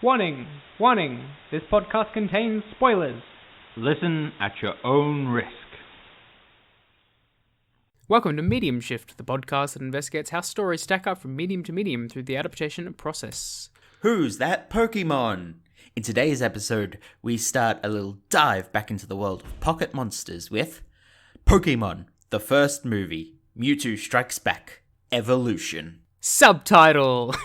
Warning! Warning! This podcast contains spoilers. Listen at your own risk. Welcome to Medium Shift, the podcast that investigates how stories stack up from medium to medium through the adaptation process. Who's that Pokemon? In today's episode, we start a little dive back into the world of pocket monsters with Pokémon, the first movie, Mewtwo Strikes Back, Evolution. Subtitle!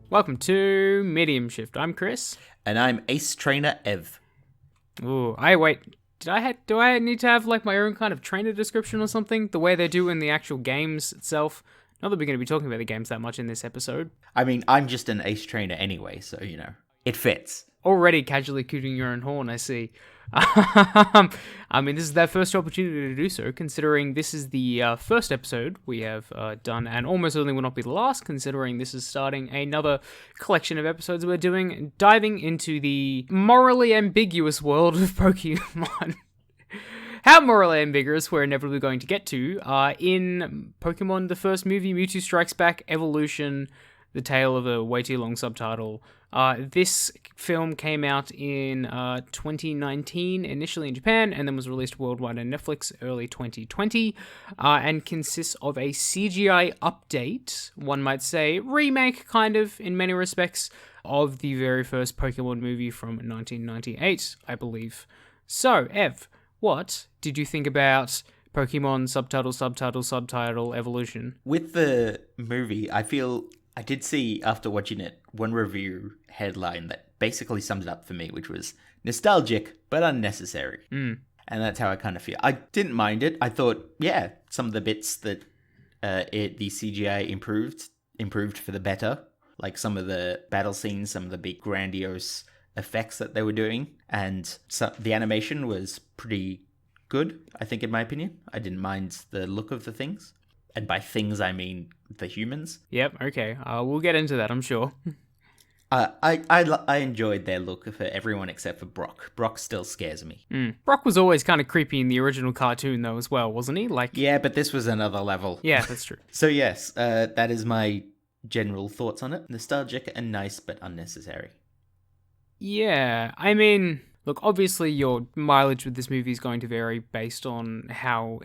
Welcome to Medium Shift. I'm Chris. And I'm Ace Trainer Ev. Ooh, do I need to have like my own kind of trainer description or something? The way they do in the actual games itself? Not that we're going to be talking about the games that much in this episode. I mean, I'm just an Ace Trainer anyway, so, it fits. Already casually cooting your own horn, I see. I mean, this is their first opportunity to do so, considering this is the first episode we have done, and almost certainly will not be the last, considering this is starting another collection of episodes we're doing, diving into the morally ambiguous world of Pokemon. How morally ambiguous we're inevitably going to get to in Pokemon, the first movie, Mewtwo Strikes Back, Evolution, the tale of a way too long subtitle. This film came out in 2019, initially in Japan, and then was released worldwide on Netflix early 2020, and consists of a CGI update, one might say, remake, kind of, in many respects, of the very first Pokemon movie from 1998, I believe. So, Ev, what did you think about Pokemon subtitle Evolution? With the movie, I did see, after watching it, one review headline that basically sums it up for me, which was nostalgic, but unnecessary. And that's how I kind of feel. I didn't mind it. I thought, yeah, some of the bits that the CGI improved for the better. Like some of the battle scenes, some of the big grandiose effects that they were doing. And the animation was pretty good, I think, in my opinion. I didn't mind the look of the things. And by things, I mean the humans. Yep, okay. We'll get into that, I'm sure. I enjoyed their look for everyone except for Brock. Brock still scares me. Brock was always kind of creepy in the original cartoon, though, as well, wasn't he? Yeah, but this was another level. Yeah, that's true. So yes, that is my general thoughts on it. Nostalgic and nice, but unnecessary. Yeah, I mean, look, obviously your mileage with this movie is going to vary based on how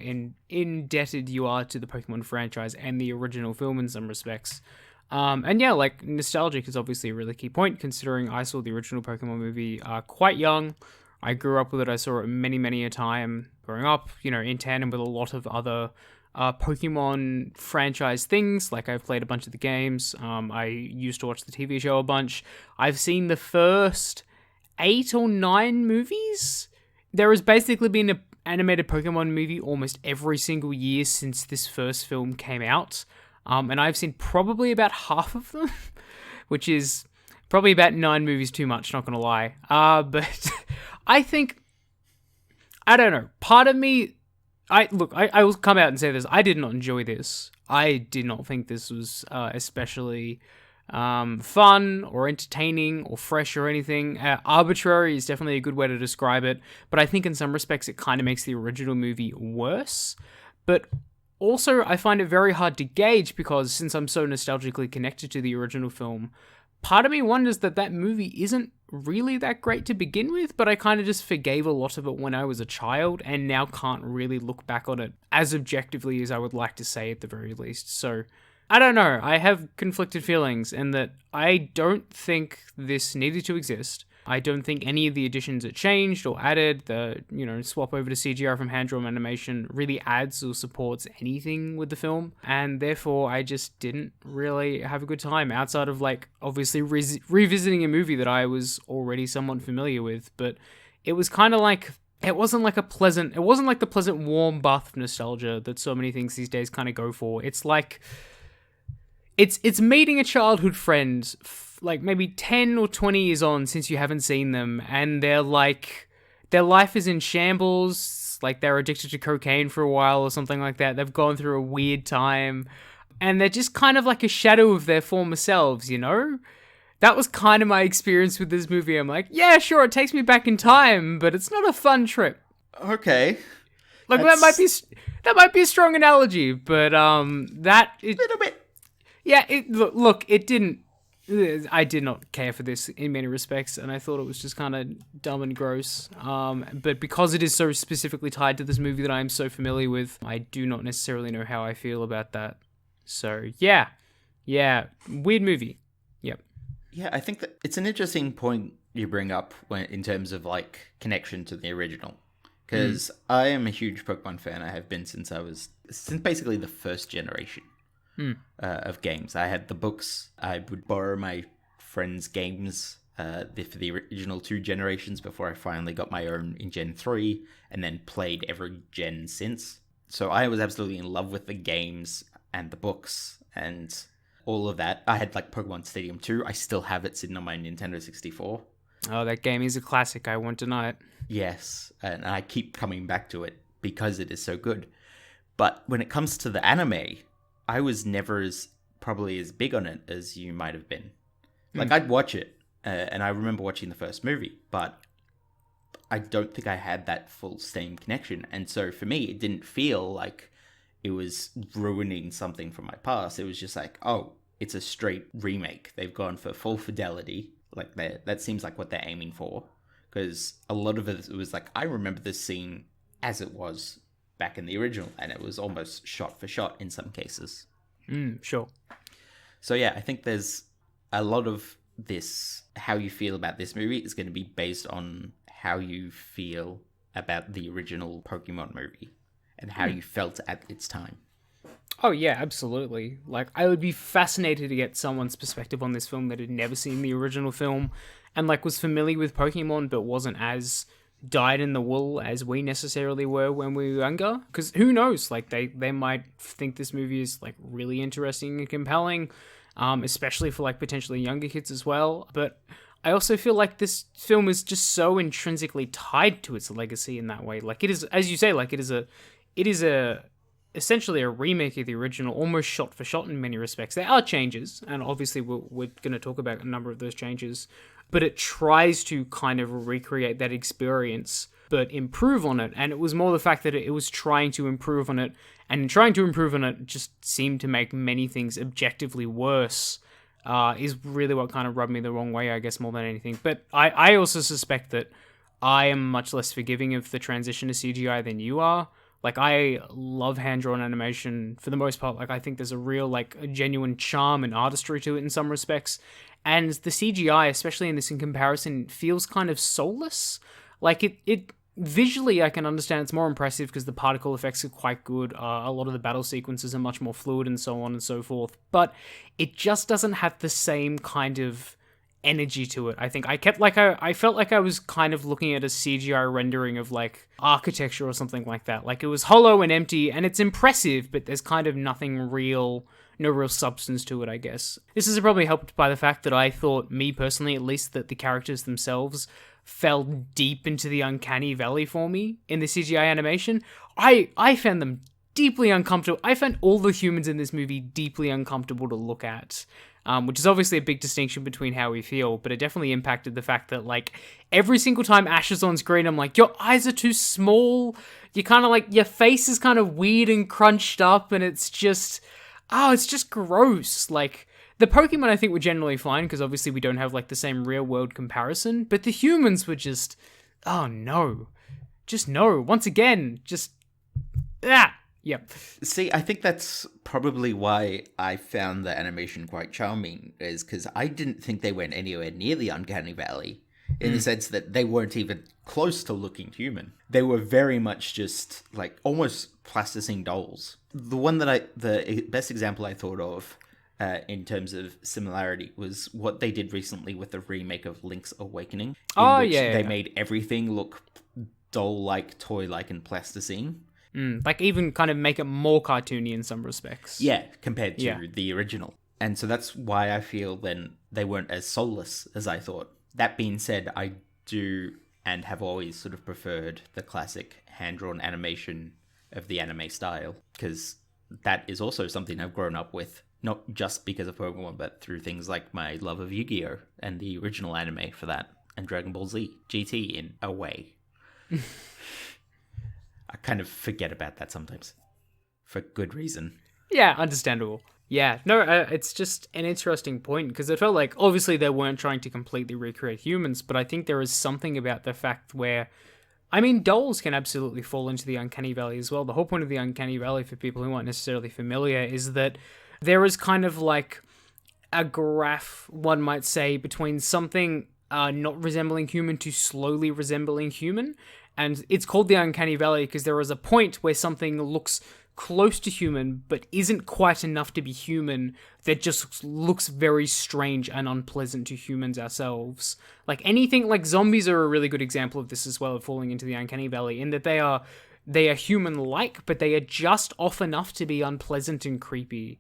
indebted you are to the Pokemon franchise and the original film in some respects. And yeah, nostalgic is obviously a really key point, considering I saw the original Pokemon movie quite young. I grew up with it. I saw it many, many a time growing up, in tandem with a lot of other Pokemon franchise things. Like, I've played a bunch of the games. I used to watch the TV show a bunch. I've seen the first 8 or 9 movies. There has basically been an animated Pokemon movie almost every single year since this first film came out. And I've seen probably about half of them, which is probably about 9 movies too much, not gonna lie. But I think, I don't know, part of me, I will come out and say this, I did not enjoy this. I did not think this was especially fun or entertaining or fresh or anything. Arbitrary is definitely a good way to describe it, but I think in some respects it kind of makes the original movie worse. But also, I find it very hard to gauge because since I'm so nostalgically connected to the original film, part of me wonders that movie isn't really that great to begin with, but I kind of just forgave a lot of it when I was a child and now can't really look back on it as objectively as I would like to say at the very least. So, I don't know, I have conflicted feelings in that I don't think this needed to exist. I don't think any of the additions that changed or added, the, swap over to CGI from hand-drawn animation really adds or supports anything with the film, and therefore I just didn't really have a good time outside of, obviously revisiting a movie that I was already somewhat familiar with, but it was kind of it wasn't like the pleasant warm bath of nostalgia that so many things these days kind of go for. It's like, it's meeting a childhood friend maybe 10 or 20 years on since you haven't seen them, and they're their life is in shambles. Like, they're addicted to cocaine for a while or something like that. They've gone through a weird time. And they're just kind of like a shadow of their former selves, you know? That was kind of my experience with this movie. I'm like, yeah, sure, it takes me back in time, but it's not a fun trip. Okay. Like, that might be a strong analogy, but a little bit. Yeah, look, it didn't. I did not care for this in many respects, and I thought it was just kind of dumb and gross. But because it is so specifically tied to this movie that I am so familiar with, I do not necessarily know how I feel about that. So yeah, weird movie. Yep. Yeah, I think that it's an interesting point you bring up in terms of like connection to the original, because I am a huge Pokemon fan. I have been since basically the first generation of games. I had the books. I would borrow my friends' games for the original 2 generations before I finally got my own in Gen 3, and then played every gen since. So I was absolutely in love with the games and the books and all of that. I had like Pokemon Stadium 2. I still have it sitting on my Nintendo 64. Oh, that game is a classic. I won't deny it. Yes, and I keep coming back to it because it is so good. But when it comes to the anime, I was never probably as big on it as you might have been. Like, I'd watch it, and I remember watching the first movie, but I don't think I had that full same connection. And so for me, it didn't feel like it was ruining something from my past. It was just like, oh, it's a straight remake. They've gone for full fidelity. Like, that seems like what they're aiming for. Because a lot of it was like, I remember this scene as it was back in the original, and it was almost shot for shot in some cases. Sure. So yeah, I think there's a lot of this, how you feel about this movie is going to be based on how you feel about the original Pokemon movie and how you felt at its time. Oh yeah, absolutely. Like, I would be fascinated to get someone's perspective on this film that had never seen the original film and like was familiar with Pokemon but wasn't as dyed in the wool as we necessarily were when we were younger. Because who knows, like they might think this movie is like really interesting and compelling, especially for like potentially younger kids as well. But I also feel like this film is just so intrinsically tied to its legacy in that way. Like, it is, as you say, like it is a essentially a remake of the original, almost shot for shot in many respects. There are changes, and obviously we're going to talk about a number of those changes, but it tries to kind of recreate that experience, but improve on it. And it was more the fact that it was trying to improve on it, and trying to improve on it just seemed to make many things objectively worse, is really what kind of rubbed me the wrong way, I guess, more than anything. But I also suspect that I am much less forgiving of the transition to CGI than you are. Like, I love hand-drawn animation for the most part. Like, I think there's a real, like, a genuine charm and artistry to it in some respects. And the CGI, especially in this in comparison, feels kind of soulless. Like, it visually, I can understand it's more impressive because the particle effects are quite good. A lot of the battle sequences are much more fluid and so on and so forth. But it just doesn't have the same kind of energy to it. I think I felt like I was kind of looking at a CGI rendering of like architecture or something like that. Like, it was hollow and empty, and it's impressive, but there's kind of nothing real, no real substance to it, I guess. This is probably helped by the fact that I thought, me personally at least, that the characters themselves fell deep into the uncanny valley for me in the CGI animation. I found them deeply uncomfortable. I found all the humans in this movie deeply uncomfortable to look at. Which is obviously a big distinction between how we feel, but it definitely impacted the fact that, like, every single time Ash is on screen, I'm like, your eyes are too small, you kind of, like, your face is kind of weird and crunched up, and it's just gross. Like, the Pokemon, I think, were generally fine, because obviously we don't have, like, the same real-world comparison, but the humans were just, oh, no. Just no. Once again, just, Yep. See, I think that's probably why I found the animation quite charming, is because I didn't think they went anywhere near the Uncanny Valley, in the sense that they weren't even close to looking human. They were very much just, like, almost plasticine dolls. The best example I thought of in terms of similarity was what they did recently with the remake of Link's Awakening, they made everything look doll-like, toy-like, and plasticine. Like, even kind of make it more cartoony in some respects. Yeah, compared to the original. And so that's why I feel then they weren't as soulless as I thought. That being said, I do and have always sort of preferred the classic hand-drawn animation of the anime style, because that is also something I've grown up with, not just because of Pokemon, but through things like my love of Yu-Gi-Oh! And the original anime for that, and Dragon Ball Z GT in a way. I kind of forget about that sometimes, for good reason. Yeah, understandable. Yeah, no, it's just an interesting point, because it felt like, obviously they weren't trying to completely recreate humans, but I think there is something about the fact where, I mean, dolls can absolutely fall into the Uncanny Valley as well. The whole point of the Uncanny Valley, for people who aren't necessarily familiar, is that there is kind of like a graph, one might say, between something not resembling human to slowly resembling human. And it's called the Uncanny Valley because there is a point where something looks close to human but isn't quite enough to be human, that just looks very strange and unpleasant to humans ourselves. Like anything, like zombies are a really good example of this as well, of falling into the Uncanny Valley, in that they are human-like, but they are just off enough to be unpleasant and creepy.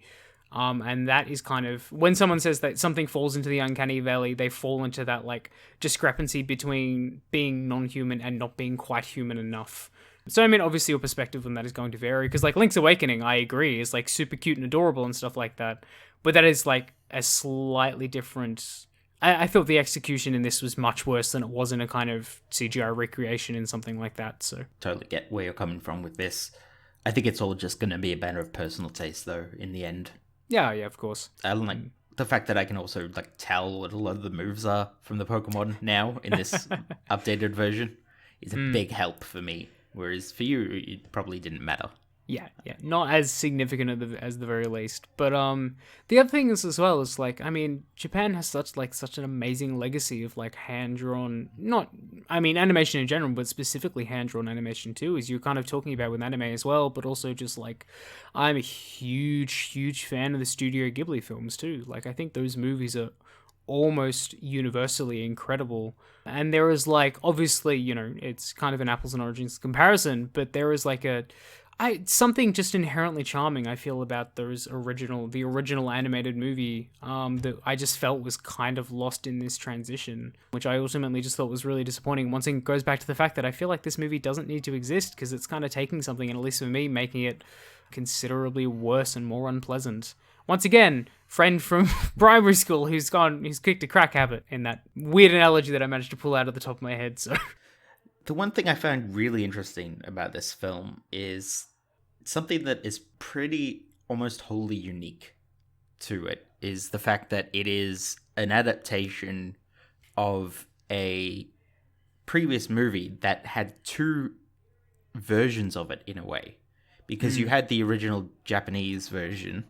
And that is kind of, when someone says that something falls into the Uncanny Valley, they fall into that like discrepancy between being non-human and not being quite human enough. So I mean, obviously your perspective on that is going to vary, because like Link's Awakening, I agree, is like super cute and adorable and stuff like that, but that is like a slightly different. I thought the execution in this was much worse than it was in a kind of CGI recreation in something like that. So totally get where you're coming from with this. I think it's all just going to be a matter of personal taste, though, in the end. Yeah, of course. I like the fact that I can also like tell what a lot of the moves are from the Pokemon now in this updated version is a big help for me. Whereas for you, it probably didn't matter. Yeah, not as significant as the very least. But the other thing is as well is like, I mean, Japan has such an amazing legacy of like hand drawn, animation in general, but specifically hand drawn animation too, as you're kind of talking about with anime as well. But also just like, I'm a huge fan of the Studio Ghibli films too. Like, I think those movies are almost universally incredible. And there is like, obviously, you know, it's kind of an apples and oranges comparison, but there is like something just inherently charming, I feel, about the original animated movie that I just felt was kind of lost in this transition, which I ultimately just thought was really disappointing. Once again, it goes back to the fact that I feel like this movie doesn't need to exist, because it's kind of taking something, and at least for me, making it considerably worse and more unpleasant. Once again, friend from primary school who's kicked a crack habit, in that weird analogy that I managed to pull out of the top of my head. So the one thing I found really interesting about this film is something that is pretty almost wholly unique to it, is the fact that it is an adaptation of a previous movie that had two versions of it in a way. Because you had the original Japanese version,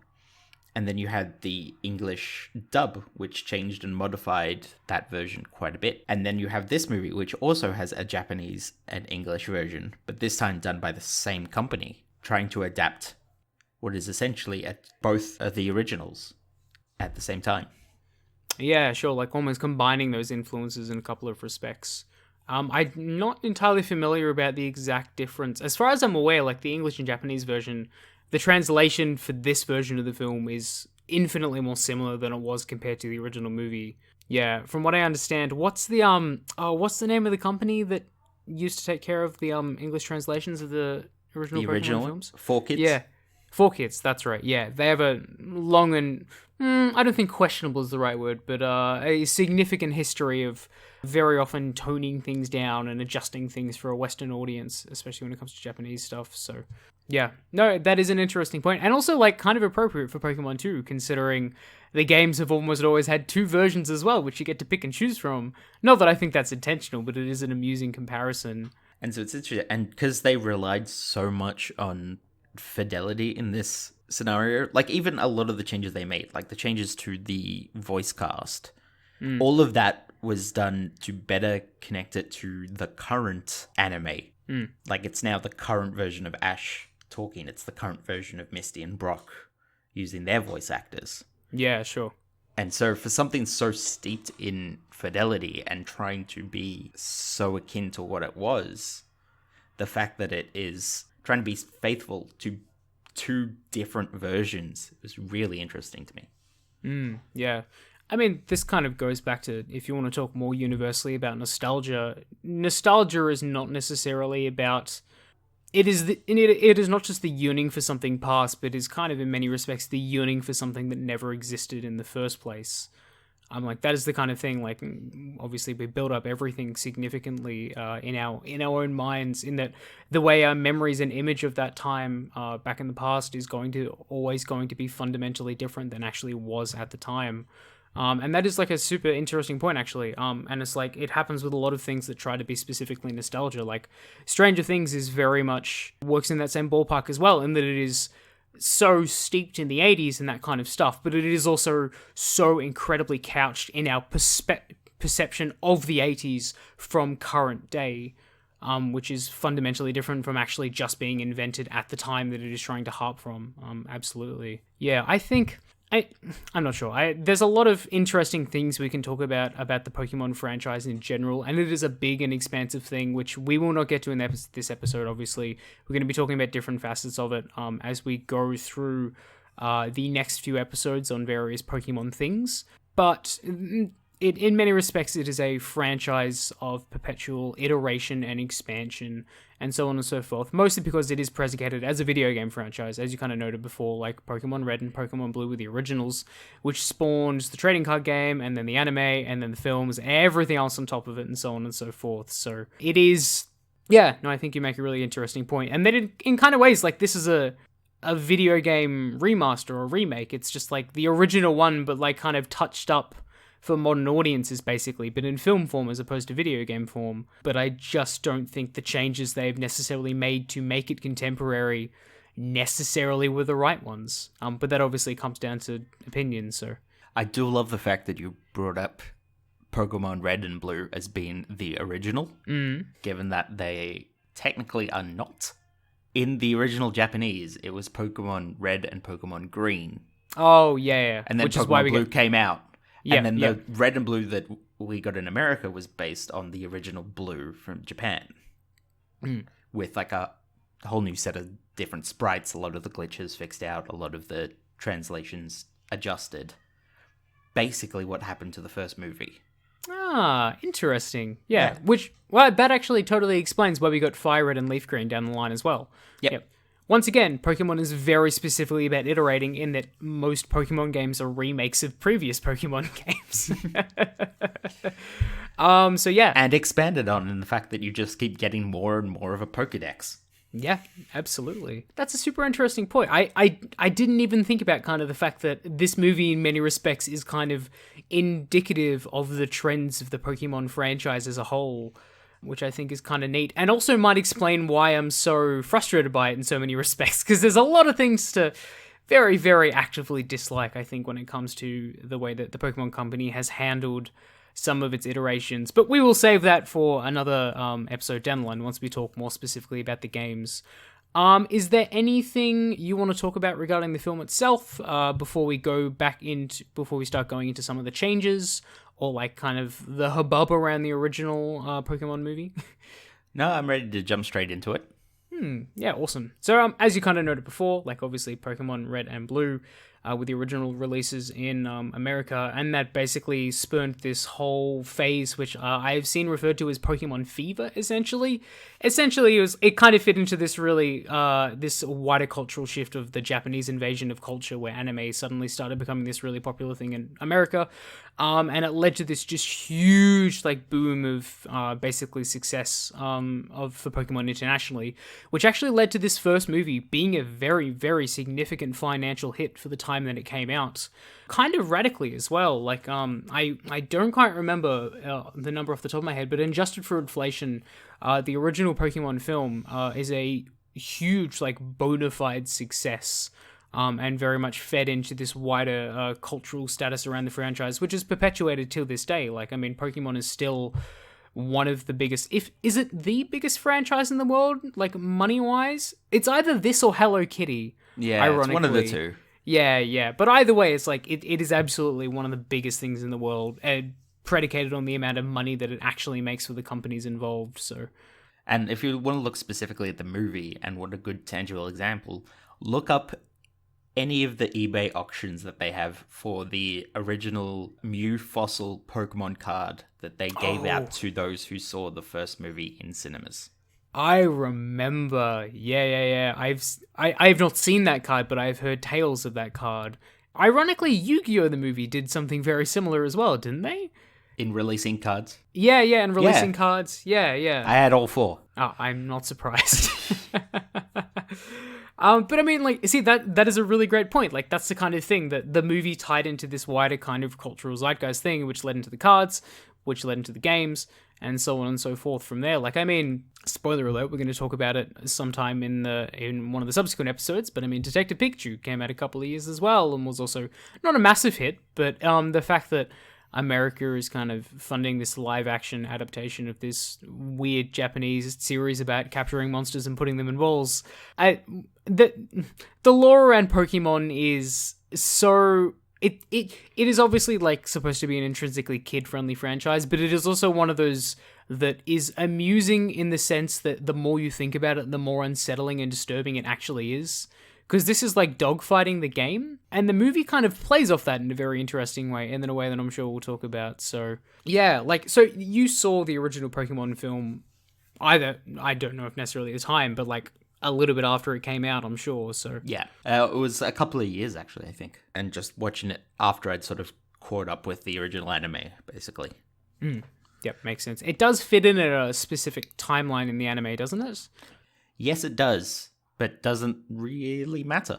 and then you had the English dub, which changed and modified that version quite a bit. And then you have this movie, which also has a Japanese and English version, but this time done by the same company, trying to adapt what is essentially both of the originals at the same time. Yeah, sure, like almost combining those influences in a couple of respects. I'm not entirely familiar about the exact difference. As far as I'm aware, like the English and Japanese version, the translation for this version of the film is infinitely more similar than it was compared to the original movie. Yeah, from what I understand, what's the name of the company that used to take care of the English translations of the original Pokemon films? 4Kids? Yeah, 4Kids, that's right. Yeah, they have a long and I don't think questionable is the right word, but a significant history of very often toning things down and adjusting things for a Western audience, especially when it comes to Japanese stuff. So yeah, no, that is an interesting point, and also like kind of appropriate for Pokemon too, considering the games have almost always had two versions as well, which you get to pick and choose from. Not that I think that's intentional, but it is an amusing comparison. And so it's interesting, and because they relied so much on fidelity in this scenario, like even a lot of the changes they made, like the changes to the voice cast, all of that was done to better connect it to the current anime. Like it's now the current version of Ash talking, it's the current version of Misty and Brock using their voice actors. Yeah, sure. And so for something so steeped in fidelity and trying to be so akin to what it was, the fact that it is trying to be faithful to two different versions was really interesting to me. Yeah. I mean, this kind of goes back to, if you want to talk more universally about nostalgia, nostalgia is not necessarily about... It is not just the yearning for something past, but is kind of in many respects the yearning for something that never existed in the first place. I'm like, that is the kind of thing, like, obviously we build up everything significantly in our own minds, in that the way our memories and image of that time back in the past is always going to be fundamentally different than actually was at the time. And that is like a super interesting point, actually. And it's like, it happens with a lot of things that try to be specifically nostalgia. Like, Stranger Things is very much works in that same ballpark as well, in that it is so steeped in the 80s and that kind of stuff, but it is also so incredibly couched in our perception of the 80s from current day, which is fundamentally different from actually just being invented at the time that it is trying to harp from. Absolutely. Yeah, I think... I'm not sure. There's a lot of interesting things we can talk about the Pokemon franchise in general, and it is a big and expansive thing, which we will not get to in this episode, obviously. We're going to be talking about different facets of it as we go through the next few episodes on various Pokemon things. But in many respects, it is a franchise of perpetual iteration and expansion, and so on and so forth, mostly because it is predicated as a video game franchise, as you kind of noted before, like Pokemon Red and Pokemon Blue were the originals, which spawned the trading card game, and then the anime, and then the films, everything else on top of it, and so on and so forth. So it is... Yeah, no, I think you make a really interesting point. And then in kind of ways, like, this is a video game remaster or remake. It's just like the original one, but like kind of touched up for modern audiences, basically, but in film form as opposed to video game form. But I just don't think the changes they've necessarily made to make it contemporary necessarily were the right ones. But that obviously comes down to opinion, so... I do love the fact that you brought up Pokemon Red and Blue as being the original, given that they technically are not. In the original Japanese, it was Pokemon Red and Pokemon Green. Oh, yeah. And then which Pokemon is why Blue came out. Yeah, and then the Red and Blue that we got in America was based on the original Blue from Japan. With like a whole new set of different sprites, a lot of the glitches fixed out, a lot of the translations adjusted. Basically what happened to the first movie. Ah, interesting. Yeah. That actually totally explains why we got Fire Red and Leaf Green down the line as well. Yep. Once again, Pokemon is very specifically about iterating, in that most Pokemon games are remakes of previous Pokemon games. So yeah. And expanded on in the fact that you just keep getting more and more of a Pokedex. Yeah, absolutely. That's a super interesting point. I didn't even think about kind of the fact that this movie in many respects is kind of indicative of the trends of the Pokemon franchise as a whole, which I think is kind of neat, and also might explain why I'm so frustrated by it in so many respects, because there's a lot of things to very, very actively dislike, I think, when it comes to the way that the Pokemon Company has handled some of its iterations. But we will save that for another episode down the line, once we talk more specifically about the games. Is there anything you want to talk about regarding the film itself before we start going into some of the changes, or like kind of the hubbub around the original Pokemon movie? No, I'm ready to jump straight into it. Yeah, awesome. So as you kind of noted before, like obviously Pokemon Red and Blue with the original releases in America, and that basically spurned this whole phase, which I've seen referred to as Pokemon Fever, essentially. Essentially, it kind of fit into this really, this wider cultural shift of the Japanese invasion of culture, where anime suddenly started becoming this really popular thing in America, and it led to this just huge, like, boom of basically success for Pokemon internationally, which actually led to this first movie being a very, very significant financial hit for the time that it came out, kind of radically as well. Like, I don't quite remember the number off the top of my head, but adjusted for inflation, the original Pokemon film is a huge, like, bona fide success, and very much fed into this wider cultural status around the franchise, which is perpetuated till this day. Like, I mean, Pokemon is still one of the biggest, is it the biggest franchise in the world, like, money-wise? It's either this or Hello Kitty. Yeah, it's one of the two. Yeah. But either way, it's like, it is absolutely one of the biggest things in the world, predicated on the amount of money that it actually makes for the companies involved, so... And if you want to look specifically at the movie and want a good tangible example, look up any of the eBay auctions that they have for the original Mew Fossil Pokemon card that they gave out to those who saw the first movie in cinemas. I remember. Yeah. I've not seen that card, but I've heard tales of that card. Ironically, Yu-Gi-Oh! The movie did something very similar as well, didn't they? In releasing cards? Yeah, and releasing cards. Yeah. I had all 4. Oh, I'm not surprised. But I mean, like, see, that is a really great point. Like, that's the kind of thing that the movie tied into this wider kind of cultural zeitgeist thing, which led into the cards, which led into the games, and so on and so forth from there. Like, I mean, spoiler alert, we're going to talk about it sometime in one of the subsequent episodes, but I mean, Detective Pikachu came out a couple of years as well, and was also not a massive hit, but the fact that America is kind of funding this live-action adaptation of this weird Japanese series about capturing monsters and putting them in balls. The lore around Pokemon is so... It is obviously, like, supposed to be an intrinsically kid-friendly franchise, but it is also one of those that is amusing in the sense that the more you think about it, the more unsettling and disturbing it actually is. Because this is like dogfighting the game, and the movie kind of plays off that in a very interesting way, and in a way that I'm sure we'll talk about. So, yeah, like, so you saw the original Pokemon film either, I don't know if necessarily at the time, but like a little bit after it came out, I'm sure. So, yeah, it was a couple of years actually, I think, and just watching it after I'd sort of caught up with the original anime, basically. Yep, makes sense. It does fit in at a specific timeline in the anime, doesn't it? Yes, it does. But doesn't really matter.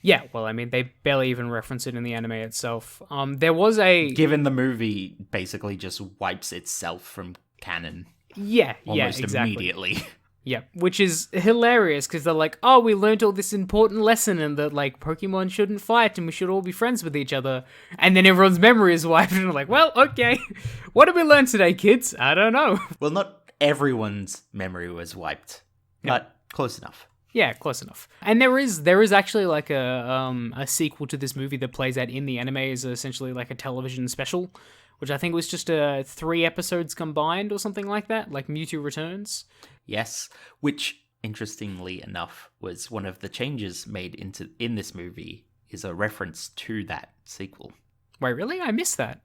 Yeah, well, I mean, they barely even reference it in the anime itself. There was a... Given the movie basically just wipes itself from canon. Almost exactly. Immediately. Yeah, which is hilarious, because they're like, oh, we learned all this important lesson, and that, like, Pokemon shouldn't fight, and we should all be friends with each other. And then everyone's memory is wiped, and they're like, well, okay. What did we learn today, kids? I don't know. Well, not everyone's memory was wiped, but close enough. Yeah, close enough. And there is actually like a sequel to this movie that plays out in the anime as essentially like a television special, which I think was just 3 episodes combined or something like that, like Mewtwo Returns. Yes, which interestingly enough was one of the changes made in this movie is a reference to that sequel. Wait, really? I missed that.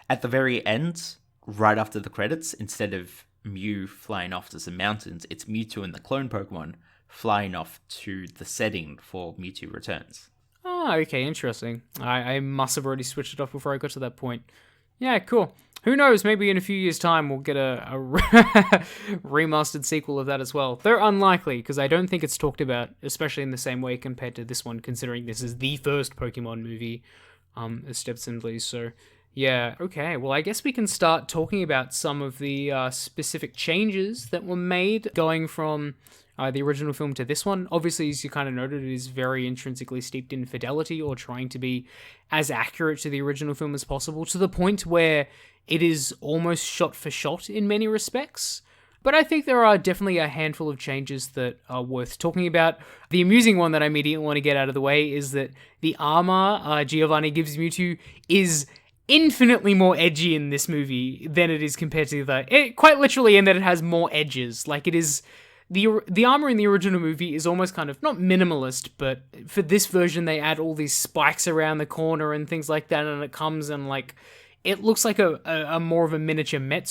At the very end, right after the credits, instead of Mew flying off to some mountains, it's Mewtwo and the clone Pokemon flying off to the setting for Mewtwo Returns. Oh, okay, interesting. I must have already switched it off before I got to that point. Yeah, cool. Who knows, maybe in a few years' time we'll get a remastered sequel of that as well. Though unlikely, because I don't think it's talked about, especially in the same way compared to this one, considering this is the first Pokemon movie, ostensibly, so... Yeah, okay, well, I guess we can start talking about some of the specific changes that were made going from the original film to this one. Obviously, as you kind of noted, it is very intrinsically steeped in fidelity, or trying to be as accurate to the original film as possible, to the point where it is almost shot for shot in many respects. But I think there are definitely a handful of changes that are worth talking about. The amusing one that I immediately want to get out of the way is that the armor Giovanni gives Mewtwo is infinitely more edgy in this movie than it is compared to quite literally in that it has more edges. Like, it is... The armor in the original movie is almost kind of, not minimalist, but for this version they add all these spikes around the corner and things like that, and it comes and, like, it looks like a more of a miniature mech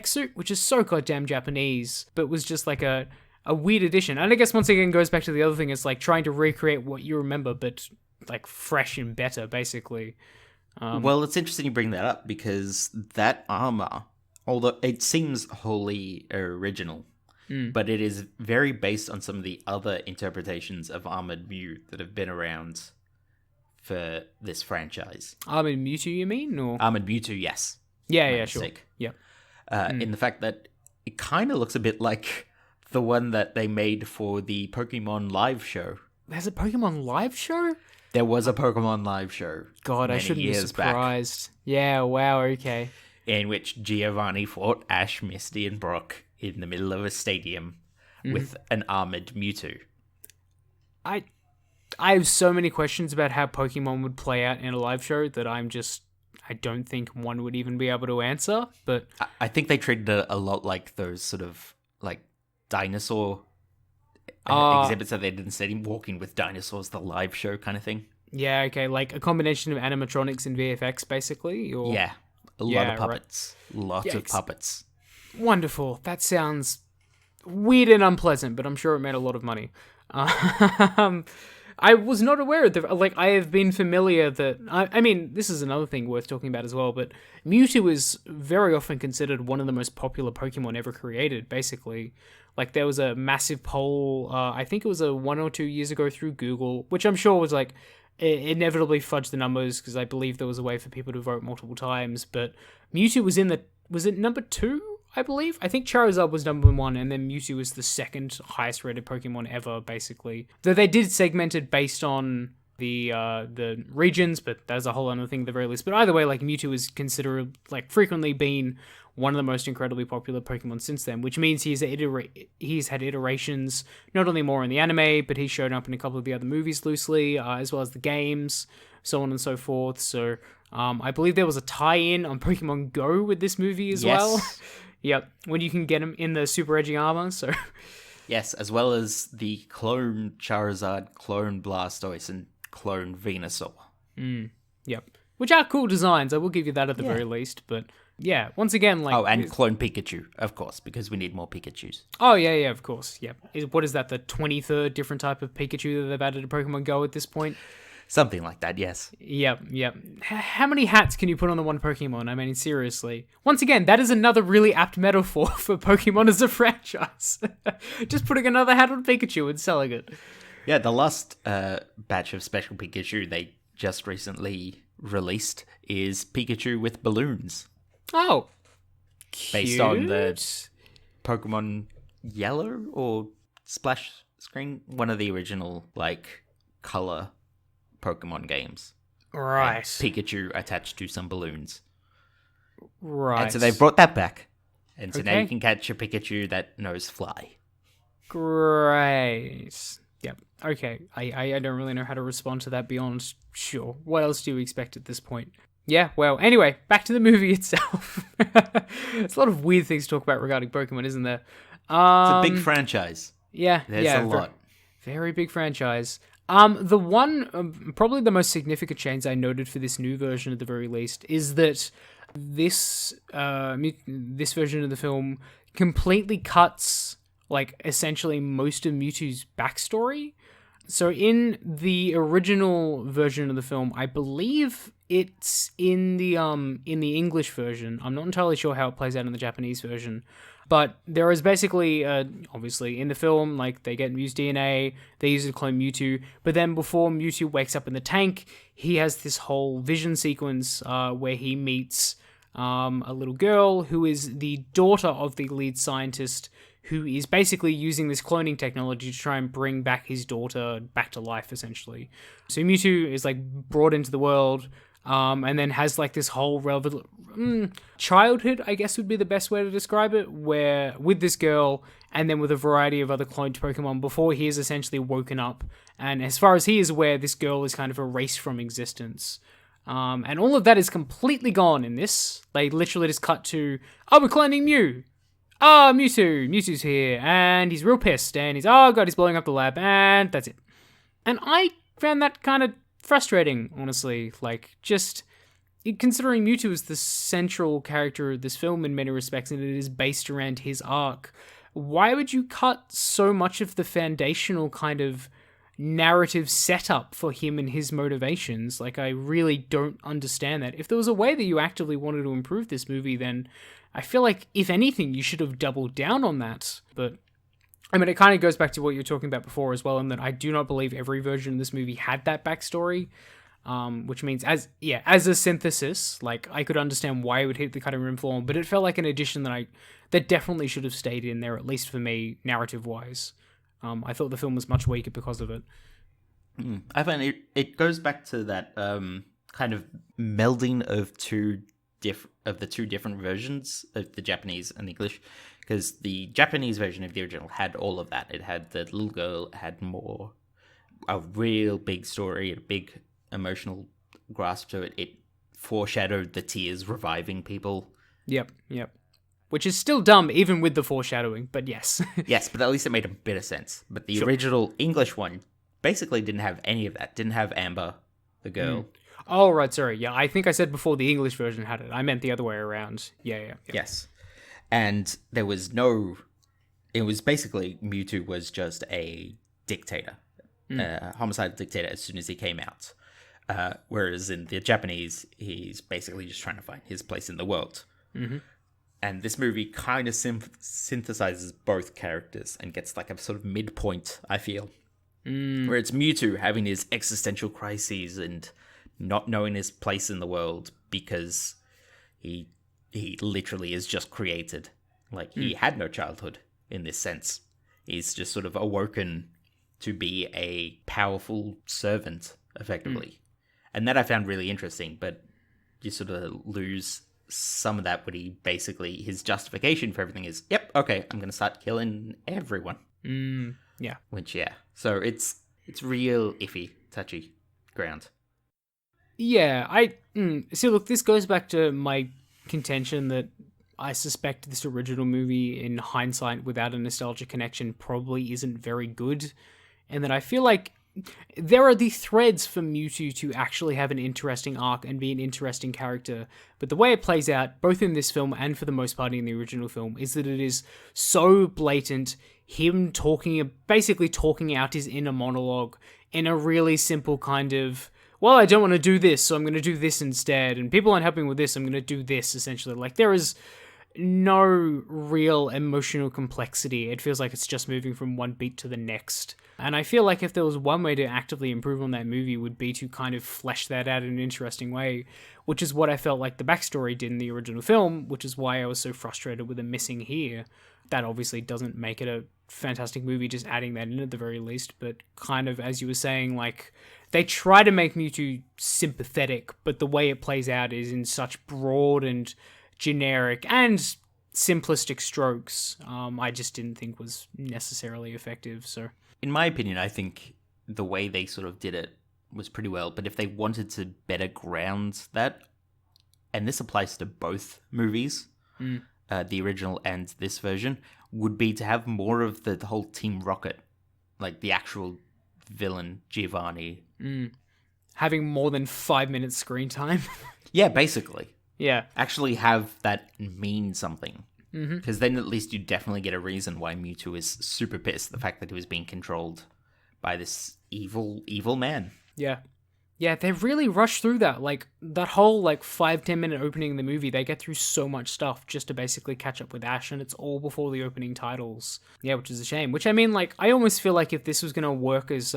suit, which is so goddamn Japanese, but was just like a weird addition. And I guess once again goes back to the other thing, it's like trying to recreate what you remember, but like fresh and better, basically. Well, it's interesting you bring that up, because that armor, although it seems wholly original, but it is very based on some of the other interpretations of Armored Mew that have been around for this franchise. Armored Mewtwo, you mean? Or? Armored Mewtwo, yes. Yeah, sure. Yeah. In the fact that it kind of looks a bit like the one that they made for the Pokemon live show. There's a Pokemon live show? There was a Pokemon live show. God, I shouldn't be surprised. Back, yeah, wow, okay. In which Giovanni fought Ash, Misty, and Brock in the middle of a stadium with an armored Mewtwo. I have so many questions about how Pokemon would play out in a live show that I don't think one would even be able to answer, but... I think they treated it a lot like those sort of, like, dinosaur exhibits that they did in stadium, walking with dinosaurs, the live show kind of thing. Yeah, okay, like a combination of animatronics and VFX, basically? Or... Yeah, a lot Yeah, of puppets. Lots of Yikes. puppets. Wonderful. That sounds weird and unpleasant, but I'm sure it made a lot of money. I was not aware of the... Like, I have been familiar that... I mean, this is another thing worth talking about as well, but Mewtwo is very often considered one of the most popular Pokemon ever created, basically. Like, there was a massive poll, I think it was 1 or 2 years ago through Google, which I'm sure was, like, inevitably fudged the numbers, because I believe there was a way for people to vote multiple times, but Mewtwo was in the... Was it number 2? I believe. I think Charizard was number 1, and then Mewtwo was the second highest rated Pokemon ever, basically. Though they did segment it based on the regions, but that's a whole other thing at the very least. But either way, like, Mewtwo is considered, like, frequently been one of the most incredibly popular Pokemon since then, which means he's had iterations, not only more in the anime, but he's shown up in a couple of the other movies loosely, as well as the games, so on and so forth. So I believe there was a tie-in on Pokemon Go with this movie as well. Yep, when you can get him in the super edgy armor, so... Yes, as well as the clone Charizard, clone Blastoise, and clone Venusaur. Yep. Which are cool designs, I will give you that at the very least, but yeah, once again, like... Oh, and clone Pikachu, of course, because we need more Pikachus. Oh, yeah, of course, yeah. What is that, the 23rd different type of Pikachu that they've added to Pokemon Go at this point? Something like that, yes. Yep. How many hats can you put on the one Pokemon? I mean, seriously. Once again, that is another really apt metaphor for Pokemon as a franchise. Just putting another hat on Pikachu and selling it. Yeah, the last batch of Special Pikachu they just recently released is Pikachu with balloons. Oh, cute. Based on the Pokemon Yellow or Splash Screen, one of the original, like, color Pokemon games. Right. And Pikachu attached to some balloons. Right. And so they brought that back. And so now you can catch a Pikachu that knows fly. Great. Yep. Okay. I don't really know how to respond to that beyond sure. What else do you expect at this point? Yeah, well, anyway, back to the movie itself. There's a lot of weird things to talk about regarding Pokemon, isn't there? It's a big franchise. Yeah. There's a lot. Very big franchise. The one, probably the most significant change I noted for this new version at the very least is that this version of the film completely cuts, like, essentially most of Mewtwo's backstory. So in the original version of the film, I believe it's in the English version. I'm not entirely sure how it plays out in the Japanese version. But there is basically, obviously, in the film, like, they get Mew's DNA, they use it to clone Mewtwo, but then before Mewtwo wakes up in the tank, he has this whole vision sequence where he meets a little girl who is the daughter of the lead scientist, who is basically using this cloning technology to try and bring back his daughter back to life, essentially. So Mewtwo is, like, brought into the world, and then has, like, this whole childhood, I guess would be the best way to describe it, where with this girl, and then with a variety of other cloned Pokemon before he is essentially woken up. And as far as he is aware, this girl is kind of erased from existence. And all of that is completely gone in this. They literally just cut to, oh, we're cloning Mew. Oh, Mewtwo's here, and he's real pissed, and he's, oh god, he's blowing up the lab, and that's it. And I found that kind of frustrating, honestly. Like, just considering Mewtwo is the central character of this film in many respects, and it is based around his arc, why would you cut so much of the foundational kind of narrative setup for him and his motivations? Like, I really don't understand that. If there was a way that you actively wanted to improve this movie, then I feel like, if anything, you should have doubled down on that. But I mean, it kind of goes back to what you were talking about before as well, in that I do not believe every version of this movie had that backstory, which means, as a synthesis, like, I could understand why it would hit the cutting room floor, but it felt like an addition that definitely should have stayed in there, at least for me, narrative-wise. I thought the film was much weaker because of it. I find it goes back to that kind of melding of the two different versions of the Japanese and English, because the Japanese version of the original had all of that. It had the little girl, it had a real big story, a big emotional grasp to it. It foreshadowed the tears reviving people. Yep. Which is still dumb, even with the foreshadowing, but yes. Yes, but at least it made a bit of sense. But the original English one basically didn't have any of that. Didn't have Amber, the girl. Oh, right, sorry. Yeah, I think I said before the English version had it. I meant the other way around. Yeah. Yes. And there was no... It was basically... Mewtwo was just a dictator. A homicidal dictator as soon as he came out. Whereas in the Japanese, he's basically just trying to find his place in the world. Mm-hmm. And this movie kind of synthesizes both characters and gets like a sort of midpoint, I feel. Where it's Mewtwo having his existential crises and not knowing his place in the world because he literally is just created. Like, he had no childhood in this sense. He's just sort of awoken to be a powerful servant, effectively. And that I found really interesting, but you sort of lose some of that when he basically, his justification for everything is, yep, okay, I'm going to start killing everyone. Yeah. Which, yeah. So it's real iffy, touchy ground. Yeah, see, look, this goes back to my contention that I suspect this original movie, in hindsight, without a nostalgia connection, probably isn't very good. And that I feel like there are the threads for Mewtwo to actually have an interesting arc and be an interesting character, but the way it plays out, both in this film and for the most part in the original film, is that it is so blatant, him basically talking out his inner monologue in a really simple kind of, well, I don't want to do this, so I'm going to do this instead, and people aren't helping with this, I'm going to do this, essentially. Like, there is no real emotional complexity. It feels like it's just moving from one beat to the next. And I feel like if there was one way to actively improve on that movie, would be to kind of flesh that out in an interesting way, which is what I felt like the backstory did in the original film, which is why I was so frustrated with it missing here. That obviously doesn't make it a fantastic movie, just adding that in at the very least, but kind of, as you were saying, like, they try to make Mewtwo sympathetic, but the way it plays out is in such broad and generic and simplistic strokes, I just didn't think was necessarily effective. So, in my opinion, I think the way they sort of did it was pretty well, but if they wanted to better ground that, and this applies to both movies, the original and this version, would be to have more of the whole Team Rocket, like the actual villain, Giovanni. Having more than 5 minutes screen time. Yeah, basically. Yeah. Actually have that mean something. Because then at least you definitely get a reason why Mewtwo is super pissed, the fact that he was being controlled by this evil man. Yeah. Yeah, they really rush through that. Like, that whole, 5-10 minute opening of the movie, they get through so much stuff just to basically catch up with Ash, and it's all before the opening titles. Yeah, which is a shame. Which, I mean, I almost feel like if this was going to work as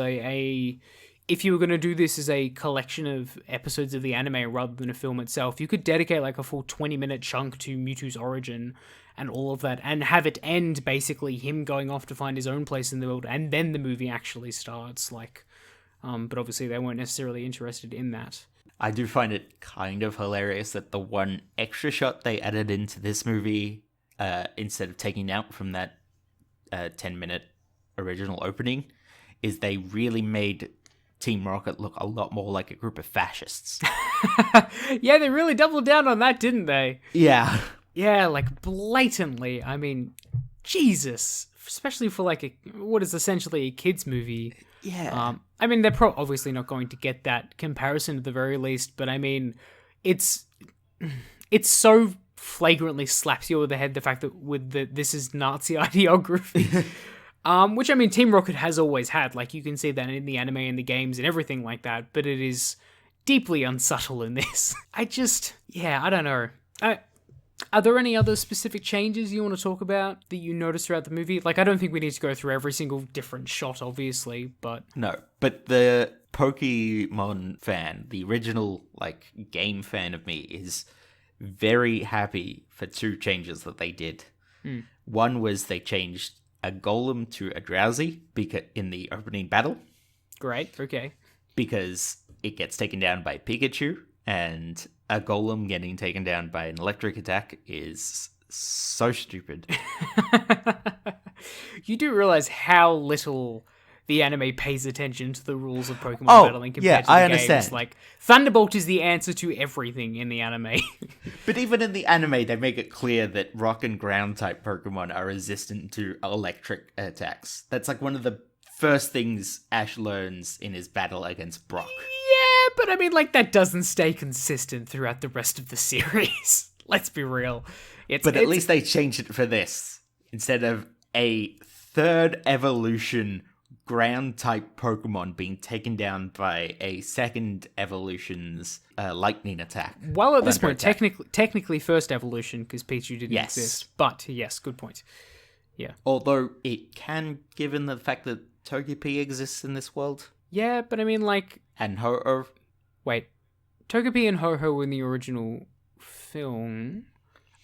if you were going to do this as a collection of episodes of the anime rather than a film itself, you could dedicate, a full 20-minute chunk to Mewtwo's origin and all of that, and have it end, basically, him going off to find his own place in the world, and then the movie actually starts, but obviously they weren't necessarily interested in that. I do find it kind of hilarious that the one extra shot they added into this movie, instead of taking out from that 10-minute original opening, is they really made Team Rocket look a lot more like a group of fascists. Yeah, they really doubled down on that, didn't they? Yeah. Yeah, blatantly. I mean, Jesus. Especially for, what is essentially a kid's movie. Yeah. I mean, they're obviously not going to get that comparison at the very least, but I mean, it's so flagrantly slaps you over the head, the fact that this is Nazi ideography. Which, I mean, Team Rocket has always had. You can see that in the anime and the games and everything like that, but it is deeply unsubtle in this. I don't know. Are there any other specific changes you want to talk about that you noticed throughout the movie? I don't think we need to go through every single different shot, obviously, but... No, but the Pokemon fan, the original, game fan of me, is very happy for two changes that they did. One was they changed a Golem to a Drowsy in the opening battle. Great, okay. Because it gets taken down by Pikachu, and a Golem getting taken down by an electric attack is so stupid. You do realize how little the anime pays attention to the rules of Pokemon battling compared to the games. Understand. Thunderbolt is the answer to everything in the anime. But even in the anime, they make it clear that rock and ground type Pokemon are resistant to electric attacks. That's one of the first things Ash learns in his battle against Brock. but I mean, like, that doesn't stay consistent throughout the rest of the series. Let's be real. But at least they changed it for this. Instead of a third evolution ground type Pokemon being taken down by a second evolution's lightning attack. Well, at this point, technically first evolution, because Pichu didn't exist. But yes, good point. Yeah. Although it can, given the fact that Togepi exists in this world. Yeah, but I mean, like... And Ho-Oh. Wait. Togepi and Ho-Oh were in the original film...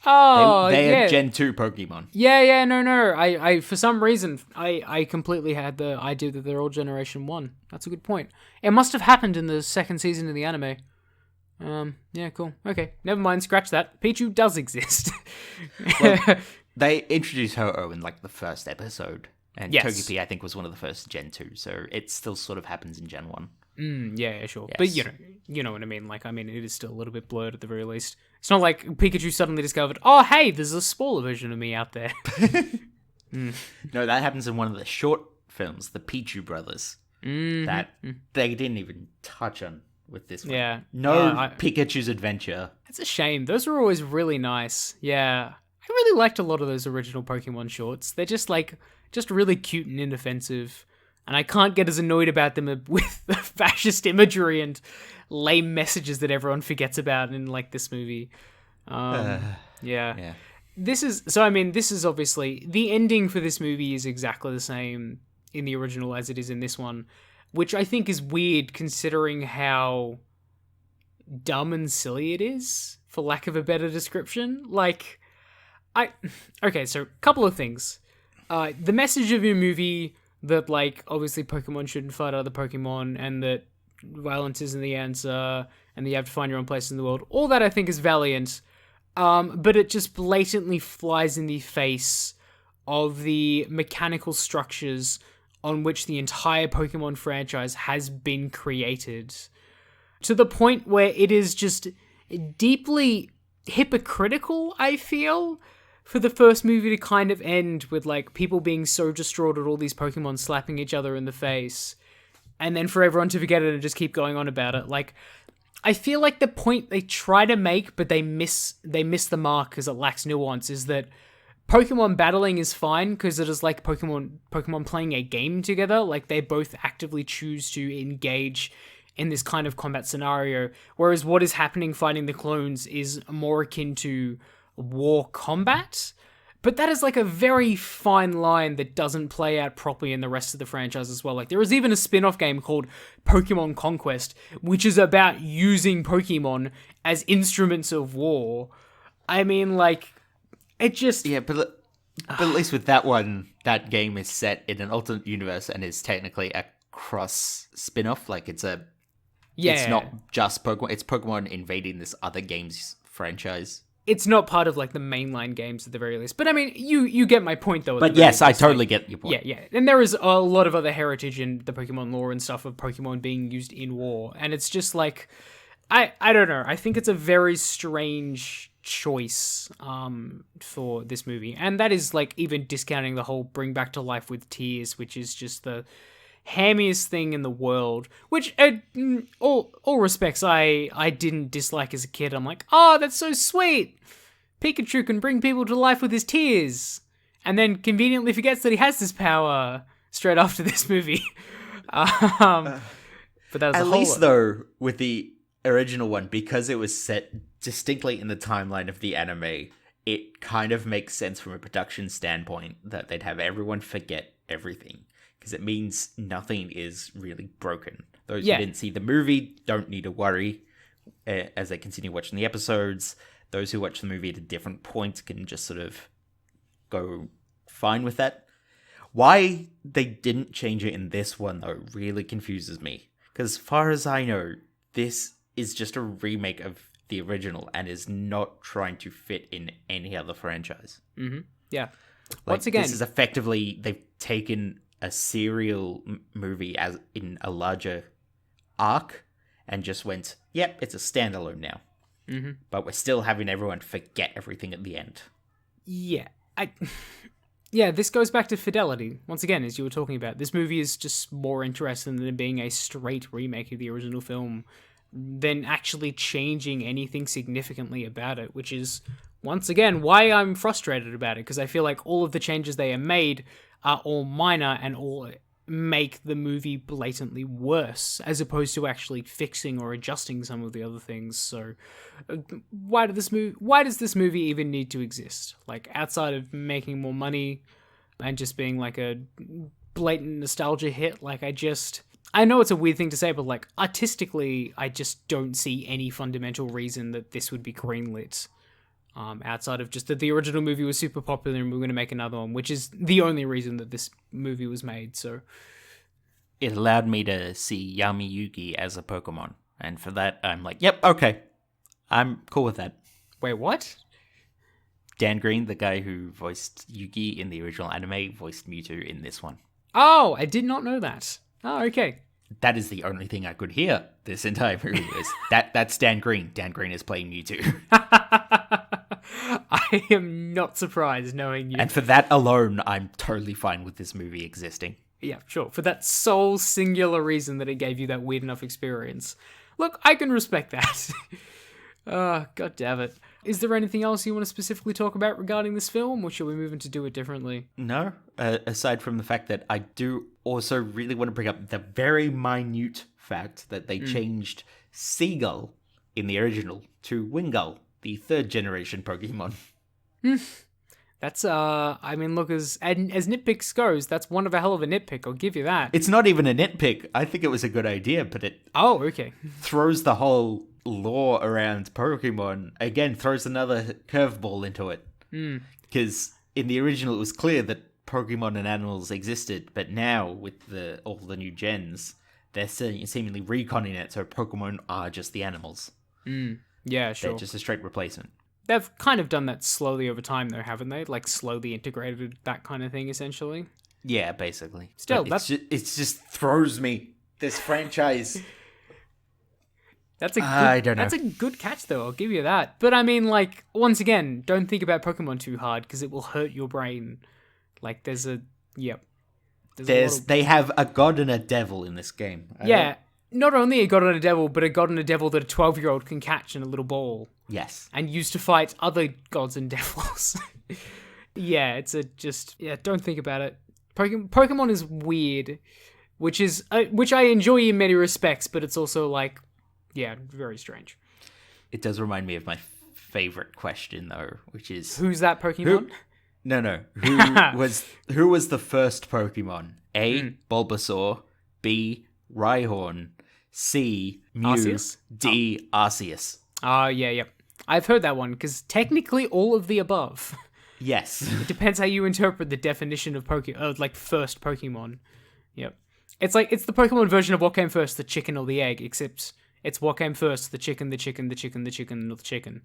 Oh, they're Gen 2 Pokemon. Yeah, no. I for some reason, I completely had the idea that they're all Generation 1. That's a good point. It must have happened in the second season of the anime. Yeah, cool. Okay, never mind, scratch that. Pichu does exist. Well, they introduced Ho-Oh in, like, the first episode. And yes. Togepi, I think, was one of the first Gen 2, so it still sort of happens in Gen 1. Yeah, sure. Yes. But, you know what I mean. Like, I mean, it is still a little bit blurred at the very least. It's not like Pikachu suddenly discovered, oh, hey, there's a smaller version of me out there. No, that happens in one of the short films, the Pichu Brothers, that they didn't even touch on with this one. Yeah. Pikachu's Adventure. It's a shame. Those were always really nice. Yeah. I really liked a lot of those original Pokemon shorts. They're just really cute and inoffensive. And I can't get as annoyed about them with the fascist imagery and lame messages that everyone forgets about in, like, this movie. Yeah. This is obviously... The ending for this movie is exactly the same in the original as it is in this one, which I think is weird considering how dumb and silly it is, for lack of a better description. Like, okay, so a couple of things. The message of your movie... that, like, obviously Pokemon shouldn't fight other Pokemon, and that violence isn't the answer, and that you have to find your own place in the world. All that I think is valiant, but it just blatantly flies in the face of the mechanical structures on which the entire Pokemon franchise has been created. To the point where it is just deeply hypocritical, I feel, for the first movie to kind of end with, like, people being so distraught at all these Pokemon slapping each other in the face, and then for everyone to forget it and just keep going on about it. Like, I feel like the point they try to make, but they miss the mark because it lacks nuance, is that Pokemon battling is fine because it is like Pokemon playing a game together. Like, they both actively choose to engage in this kind of combat scenario, whereas what is happening fighting the clones is more akin to war combat, but that is like a very fine line that doesn't play out properly in the rest of the franchise as well. Like, there is even a spin-off game called Pokemon Conquest, which is about using Pokemon as instruments of war. I mean, like, it just... Yeah, but at least with that one, that game is set in an alternate universe and is technically a cross spin-off. Like, it's not just Pokemon, it's Pokemon invading this other game's franchise. It's not part of, like, the mainline games at the very least. But, I mean, you get my point, though. But yes, I totally get your point. Yeah. And there is a lot of other heritage in the Pokemon lore and stuff of Pokemon being used in war. And it's just, like, I don't know. I think it's a very strange choice for this movie. And that is, like, even discounting the whole bring back to life with tears, which is just the hammiest thing in the world, which all respects I didn't dislike as a kid. I'm like, oh, that's so sweet. Pikachu can bring people to life with his tears, and then conveniently forgets that he has this power straight after this movie. But that was at least though with the original one, because it was set distinctly in the timeline of the anime, it kind of makes sense from a production standpoint that they'd have everyone forget everything. Because it means nothing is really broken. Those who didn't see the movie don't need to worry as they continue watching the episodes. Those who watch the movie at a different point can just sort of go fine with that. Why they didn't change it in this one, though, really confuses me. Because as far as I know, this is just a remake of the original and is not trying to fit in any other franchise. Mm-hmm. Yeah. Like, once again, this is effectively, they've taken a serial movie as in a larger arc and just went, yep, it's a standalone now. But we're still having everyone forget everything at the end. Yeah. Yeah, this goes back to fidelity. Once again, as you were talking about, this movie is just more interesting than being a straight remake of the original film than actually changing anything significantly about it, which is, once again, why I'm frustrated about it, because I feel like all of the changes they have made are all minor and all make the movie blatantly worse, as opposed to actually fixing or adjusting some of the other things. So, why does this movie even need to exist? Like, outside of making more money and just being like a blatant nostalgia hit, like I know it's a weird thing to say, but like artistically, I just don't see any fundamental reason that this would be greenlit. Outside of just that the original movie was super popular and we're going to make another one, which is the only reason that this movie was made. So It allowed me to see Yami Yugi as a Pokemon. And for that, I'm like, yep, okay. I'm cool with that. wait, what? Dan Green, the guy who voiced Yugi in the original anime, voiced Mewtwo in this one. Oh, I did not know that. Oh, okay. That is the only thing I could hear this entire movie is that's Dan Green. Dan Green is playing Mewtwo. I am not surprised knowing you. And for that alone, I'm totally fine with this movie existing. Yeah, sure. For that sole singular reason that it gave you that weird enough experience. Look, I can respect that. God damn it. Is there anything else you want to specifically talk about regarding this film, or should we move on to do it differently? No, aside from the fact that I do also really want to bring up the very minute fact that they changed Seagull in the original to Wingull, the third generation Pokemon. That's, I mean, look, as nitpicks goes, that's one of a hell of a nitpick, I'll give you that. It's not even a nitpick. I think it was a good idea, but it Oh, okay. throws the whole lore around Pokemon, again, throws another curveball into it. Because in the original, it was clear that Pokemon and animals existed, but now, with all the new gens, they're seemingly reconning it, so Pokemon are just the animals. Yeah, sure. They're just a straight replacement. They've kind of done that slowly over time, though, haven't they? Like, slowly integrated that kind of thing, essentially. Yeah, basically. Still, But it just throws me. This franchise. I don't know. That's a good catch, though. I'll give you that. But I mean, like, once again, don't think about Pokemon too hard because it will hurt your brain. Like, They have a god and a devil in this game. Not only a god and a devil, but a god and a devil that a 12-year-old can catch in a little ball. Yes. And use to fight other gods and devils. Don't think about it. Pokemon is weird, which I enjoy in many respects, but it's also like, very strange. It does remind me of my favorite question, though, which is... Who's that Pokemon? No. Who was the first Pokemon? A, Bulbasaur. B, Rhyhorn. C, Mew. Arceus? D, Arceus. Yeah. I've heard that one, because technically all of the above. Yes. It depends how you interpret the definition of first Pokemon. Yep. It's the Pokemon version of what came first, the chicken or the egg, except it's what came first, the chicken, or the chicken.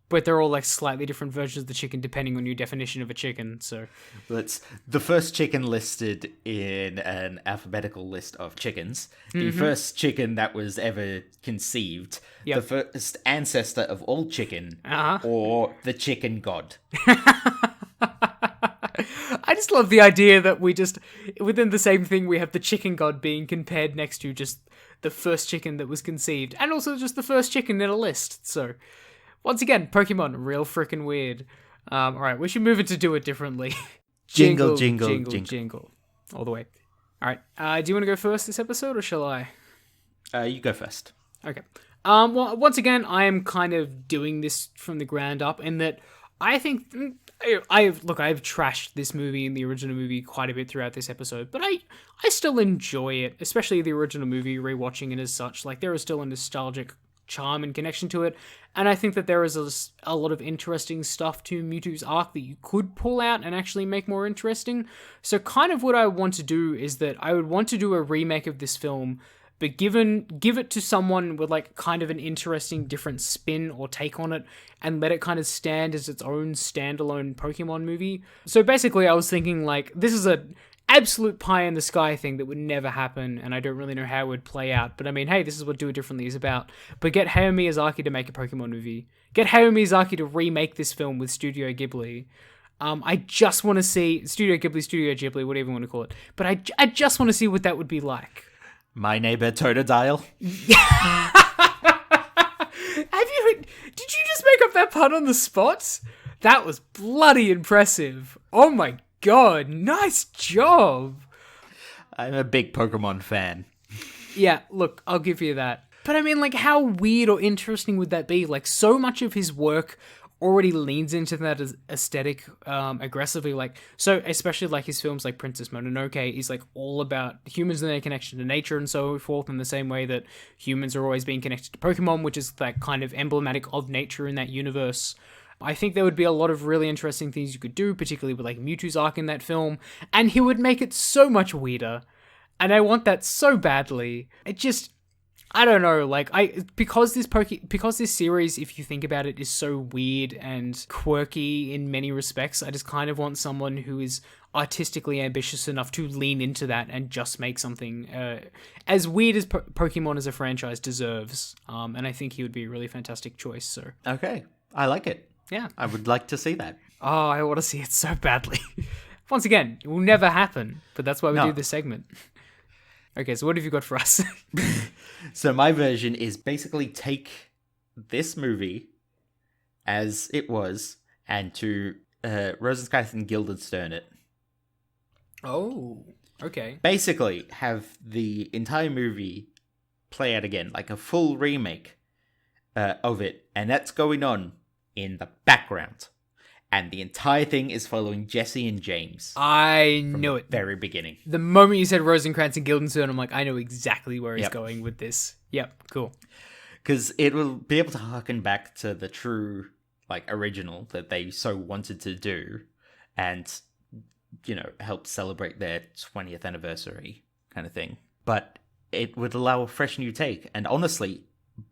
But they're all like slightly different versions of the chicken depending on your definition of a chicken, so... It's the first chicken listed in an alphabetical list of chickens. The first chicken that was ever conceived. Yep. The first ancestor of all chicken. Or the chicken god. I just love the idea that we just... Within the same thing, we have the chicken god being compared next to just the first chicken that was conceived. And also just the first chicken in a list, so... Once again, Pokemon, real freaking weird. Alright, we should move it to do it differently. Jingle. All the way. Alright, do you want to go first this episode, or shall I? You go first. Okay. Well, once again, I am kind of doing this from the ground up, in that I think... I've trashed this movie and the original movie quite a bit throughout this episode, but I still enjoy it, especially the original movie, rewatching it as such. Like, there is still a nostalgic charm and connection to it, and I think that there is a lot of interesting stuff to Mewtwo's arc that you could pull out and actually make more interesting. So kind of what I want to do is that I would want to do a remake of this film, but give it to someone with like kind of an interesting different spin or take on it, and let it kind of stand as its own standalone Pokemon movie. So basically I was thinking, like, this is a absolute pie in the sky thing that would never happen, and I don't really know how it would play out, but I mean, hey, this is what Do It Differently is about. But get Hayao Miyazaki to make a Pokemon movie. Get Hayao Miyazaki to remake this film with Studio Ghibli. I just want to see Studio Ghibli, whatever you want to call it. But I just want to see what that would be like. My Neighbor Totodile. Did you just make up that pun on the spot? That was bloody impressive. Oh my god, nice job. I'm a big Pokemon fan. Yeah, look, I'll give you that. But I mean, like, how weird or interesting would that be? Like, so much of his work already leans into that aesthetic aggressively. Like, so especially like his films like Princess Mononoke is like all about humans and their connection to nature and so forth, in the same way that humans are always being connected to Pokemon, which is that kind of emblematic of nature in that universe. I think there would be a lot of really interesting things you could do, particularly with like Mewtwo's arc in that film, and he would make it so much weirder. And I want that so badly. It just, I don't know, like, because this series, if you think about it, is so weird and quirky in many respects, I just kind of want someone who is artistically ambitious enough to lean into that and just make something as weird as Pokemon as a franchise deserves. And I think he would be a really fantastic choice. So Okay, I like it. yeah, I would like to see that. oh, I want to see it so badly. Once again, it will never happen, but that's why we do this segment. Okay, so what have you got for us? So my version is basically take this movie as it was and to Rosencrantz and Guildenstern it. Oh, okay. Basically, have the entire movie play out again, like a full remake of it, and that's going on in the background. And the entire thing is following Jesse and James. I from knew the it. very beginning. The moment you said Rosencrantz and Guildenstern, I'm like, I know exactly where he's Yep. going with this. Yep, cool. Because it will be able to harken back to the true, like, original that they so wanted to do, and, you know, help celebrate their 20th anniversary kind of thing. But it would allow a fresh new take. And honestly,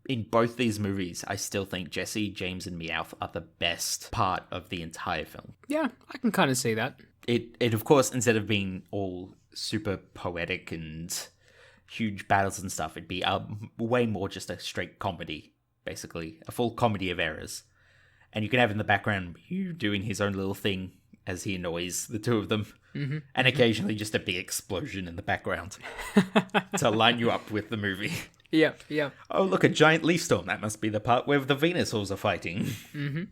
in both these movies, I still think Jesse, James, and Meowth are the best part of the entire film. Yeah, I can kind of see that. It of course, instead of being all super poetic and huge battles and stuff, it'd be way more just a straight comedy, basically. A full comedy of errors. And you can have in the background Mew doing his own little thing as he annoys the two of them. Mm-hmm. And occasionally just a big explosion in the background to line you up with the movie. Yep. Oh, look, a giant leaf storm. That must be the part where the Venusaurs are fighting. Mm-hmm.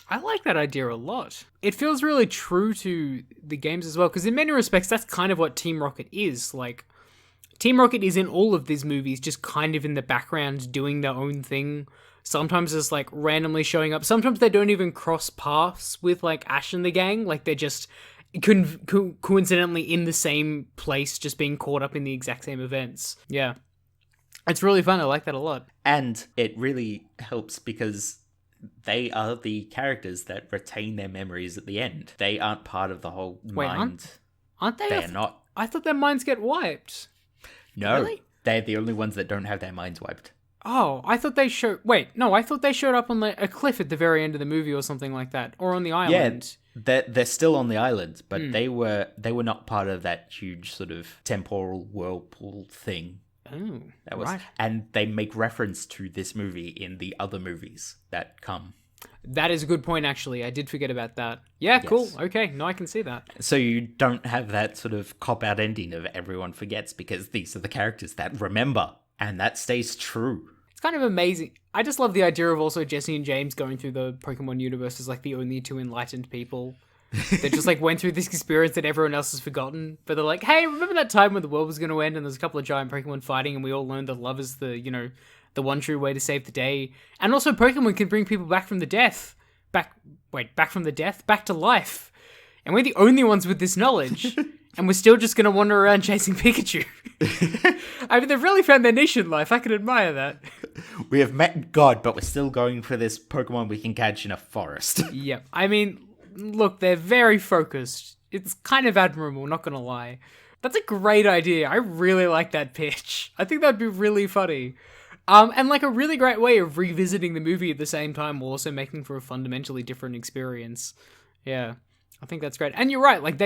I like that idea a lot. It feels really true to the games as well, because in many respects, that's kind of what Team Rocket is. Like, Team Rocket is in all of these movies, just kind of in the background, doing their own thing. Sometimes it's like randomly showing up. Sometimes they don't even cross paths with like Ash and the gang. Like, they're just coincidentally in the same place, just being caught up in the exact same events. Yeah. It's really fun. I like that a lot. And it really helps because they are the characters that retain their memories at the end. They aren't part of the whole mind. Aren't they? They're not. I thought their minds get wiped. No, Really? they're the only ones that don't have their minds wiped. Oh, I thought they showed... Wait, no, I thought they showed up on a cliff at the very end of the movie or something like that. Or on the island. Yeah, they're still on the island, but they were not part of that huge sort of temporal whirlpool thing. Oh, That was, right. and they make reference to this movie in the other movies that come. That is a good point, actually. I did forget about that. Yeah, cool. Okay, no, I can see that. So you don't have that sort of cop-out ending of everyone forgets, because these are the characters that remember, and that stays true. It's kind of amazing. I just love the idea of also Jesse and James going through the Pokemon universe as like the only two enlightened people. They just like went through this experience that everyone else has forgotten. But they're like, hey, remember that time when the world was going to end and there's a couple of giant Pokemon fighting and we all learned that love is the, you know, the one true way to save the day. And also Pokemon can bring people back from the death. Back from the death? Back to life. And we're the only ones with this knowledge. And we're still just going to wander around chasing Pikachu. I mean, they've really found their niche in life. I can admire that. We have met God, but we're still going for this Pokemon we can catch in a forest. Yep. I mean, look, they're very focused. It's kind of admirable, not gonna lie. That's a great idea. I really like that pitch. I think that'd be really funny. And like a really great way of revisiting the movie at the same time while also making for a fundamentally different experience. Yeah, I think that's great. And you're right, like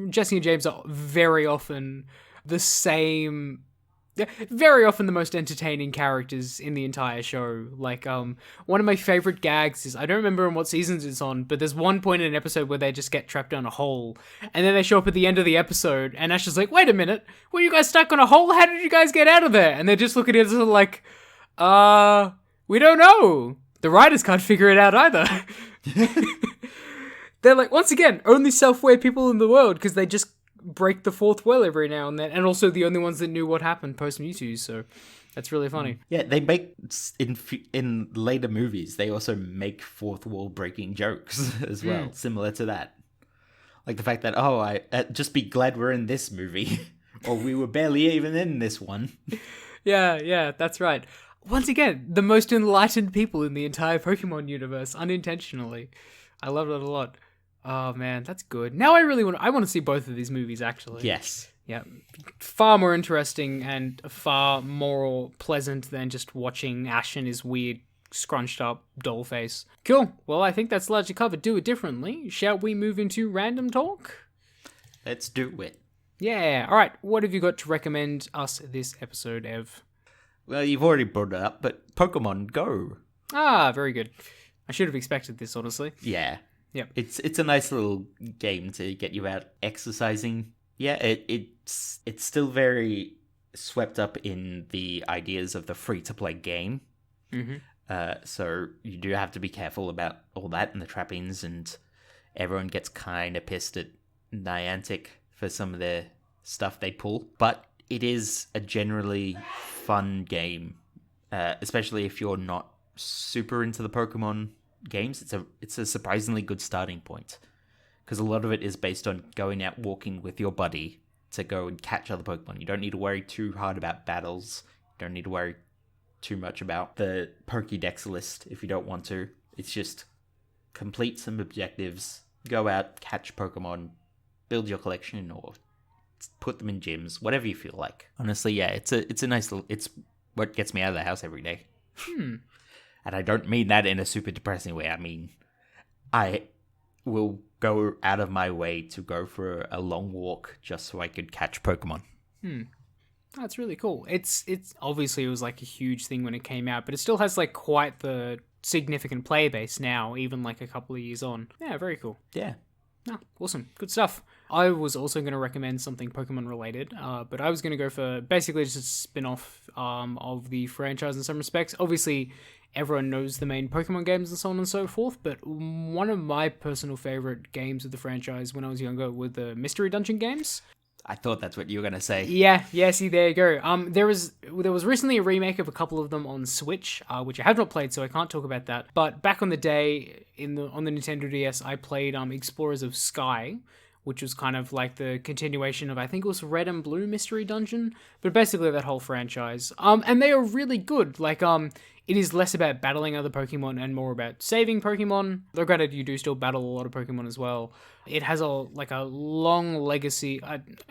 Jesse and James are very often the same Yeah, very often the most entertaining characters in the entire show. Like, one of my favorite gags is, I don't remember in what seasons it's on, but there's one point in an episode where they just get trapped down a hole, and then they show up at the end of the episode, and Ash is like, wait a minute, were you guys stuck on a hole? How did you guys get out of there? And they just look at it and like, we don't know. The writers can't figure it out either. They're like, once again, only self-aware people in the world, because they just break the fourth wall every now and then, and also the only ones that knew what happened post Mewtwo, so that's really funny. Yeah, they make in later movies, they also make fourth wall breaking jokes as well, similar to that. Like the fact that, I just be glad we're in this movie, or we were barely even in this one. Yeah, that's right. Once again, the most enlightened people in the entire Pokemon universe, unintentionally. I love it a lot. Oh man, that's good. Now I want to see both of these movies, actually. Yes. Yeah. Far more interesting and far more pleasant than just watching Ash and his weird, scrunched up doll face. Cool. Well, I think that's largely covered. Do it differently. Shall we move into random talk? Let's do it. Yeah. All right. What have you got to recommend us this episode, Ev? Well, you've already brought it up, but Pokemon Go. Ah, very good. I should have expected this, honestly. Yeah. Yep. It's a nice little game to get you out exercising. Yeah, it's still very swept up in the ideas of the free-to-play game. Mm-hmm. So you do have to be careful about all that and the trappings, and everyone gets kind of pissed at Niantic for some of the stuff they pull. But it is a generally fun game, especially if you're not super into the Pokemon games. It's a surprisingly good starting point, because a lot of it is based on going out walking with your buddy to go and catch other Pokemon. You don't need to worry too hard about battles. You don't need to worry too much about the Pokédex list if you don't want to. It's just complete some objectives, go out, catch Pokemon, build your collection, or put them in gyms, whatever you feel like. Honestly, yeah, it's a nice little, it's what gets me out of the house every day. And I don't mean that in a super depressing way. I mean, I will go out of my way to go for a long walk just so I could catch Pokemon. That's really cool. It's obviously it was like a huge thing when it came out, but it still has like quite the significant player base now, even like a couple of years on. Yeah, very cool. Yeah. Ah, awesome. Good stuff. I was also going to recommend something Pokemon related, but I was going to go for basically just a spin-off of the franchise in some respects. Obviously, everyone knows the main Pokemon games and so on and so forth, but one of my personal favorite games of the franchise when I was younger were the Mystery Dungeon games. I thought that's what you were going to say. Yeah, see, there you go. There was recently a remake of a couple of them on Switch, which I have not played, so I can't talk about that. But back on the day, on the Nintendo DS, I played Explorers of Sky, which was kind of like the continuation of, I think it was Red and Blue Mystery Dungeon, but basically that whole franchise. And they are really good. Like, it is less about battling other Pokemon and more about saving Pokemon. Though granted, you do still battle a lot of Pokemon as well. It has a long legacy,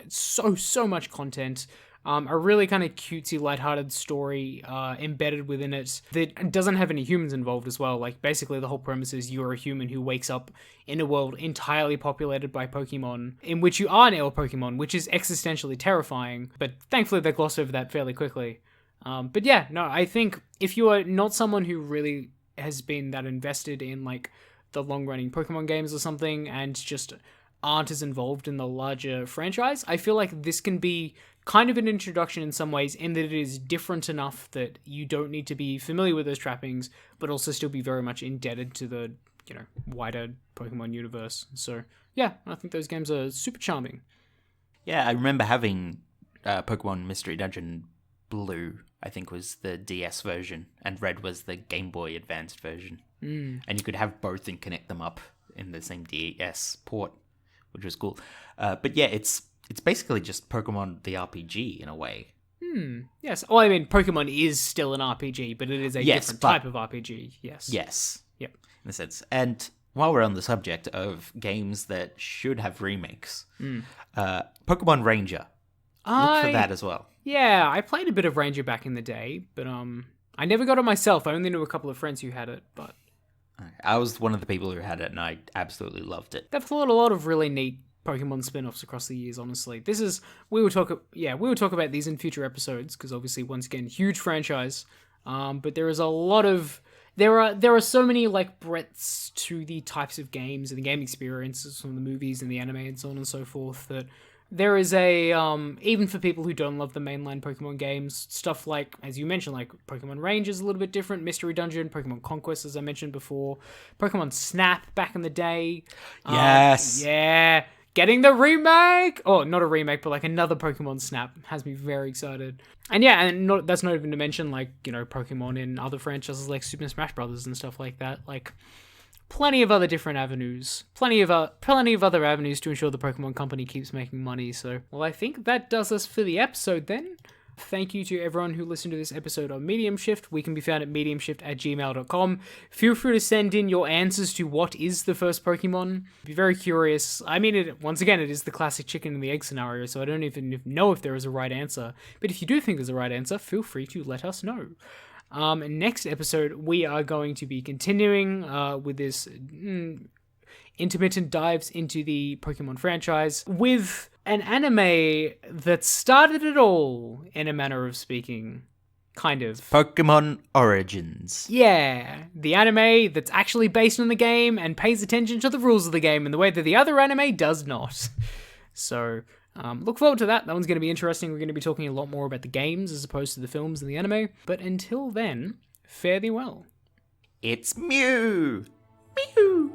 so much content. A really kind of cutesy, lighthearted story embedded within it that doesn't have any humans involved as well. Like, basically the whole premise is you're a human who wakes up in a world entirely populated by Pokemon, in which you are now a Pokemon, which is existentially terrifying, but thankfully they gloss over that fairly quickly. But yeah, no, I think if you are not someone who really has been that invested in, like, the long-running Pokemon games or something, and just aren't as involved in the larger franchise, I feel like this can be kind of an introduction in some ways, in that it is different enough that you don't need to be familiar with those trappings, but also still be very much indebted to the, wider Pokemon universe. So yeah, I think those games are super charming. Yeah, I remember having Pokemon Mystery Dungeon Blue, I think was the DS version, and Red was the Game Boy Advanced version. And you could have both and connect them up in the same DS port, which was cool. But yeah, it's basically just Pokemon the RPG in a way. Yes. Well, I mean, Pokemon is still an RPG, but it is a different type of RPG. Yes. Yes. Yep. In a sense. And while we're on the subject of games that should have remakes, Pokemon Ranger. Look for that as well. Yeah, I played a bit of Ranger back in the day, but I never got it myself. I only knew a couple of friends who had it, but I was one of the people who had it, and I absolutely loved it. They've thought a lot of really neat Pokemon spin-offs across the years, honestly. We will talk about these in future episodes, because obviously, once again, huge franchise. But there is a lot of... There are so many, like, breadths to the types of games and the game experiences from the movies and the anime and so on and so forth, that there is a, even for people who don't love the mainline Pokemon games, stuff like, as you mentioned, like Pokemon Range is a little bit different, Mystery Dungeon, Pokemon Conquest, as I mentioned before, Pokemon Snap back in the day. Yes. Yeah. Getting the remake! Oh, not a remake, but like another Pokemon Snap has me very excited. And yeah, that's not even to mention, like, you know, Pokemon in other franchises like Super Smash Brothers and stuff like that. Like, plenty of other different avenues. Plenty of other avenues to ensure the Pokemon Company keeps making money. So, well, I think that does us for the episode then. Thank you to everyone who listened to this episode on Medium Shift. We can be found at mediumshift@gmail.com. Feel free to send in your answers to what is the first Pokemon. Be very curious. I mean, once again, it is the classic chicken and the egg scenario, so I don't even know if there is a right answer. But if you do think there's a right answer, feel free to let us know. Next episode, we are going to be continuing with this intermittent dives into the Pokemon franchise with an anime that started it all, in a manner of speaking. Kind of. Pokemon Origins. Yeah, the anime that's actually based on the game and pays attention to the rules of the game in the way that the other anime does not. So, look forward to that. That one's going to be interesting. We're going to be talking a lot more about the games as opposed to the films and the anime. But until then, fare thee well. It's Mew! Mew!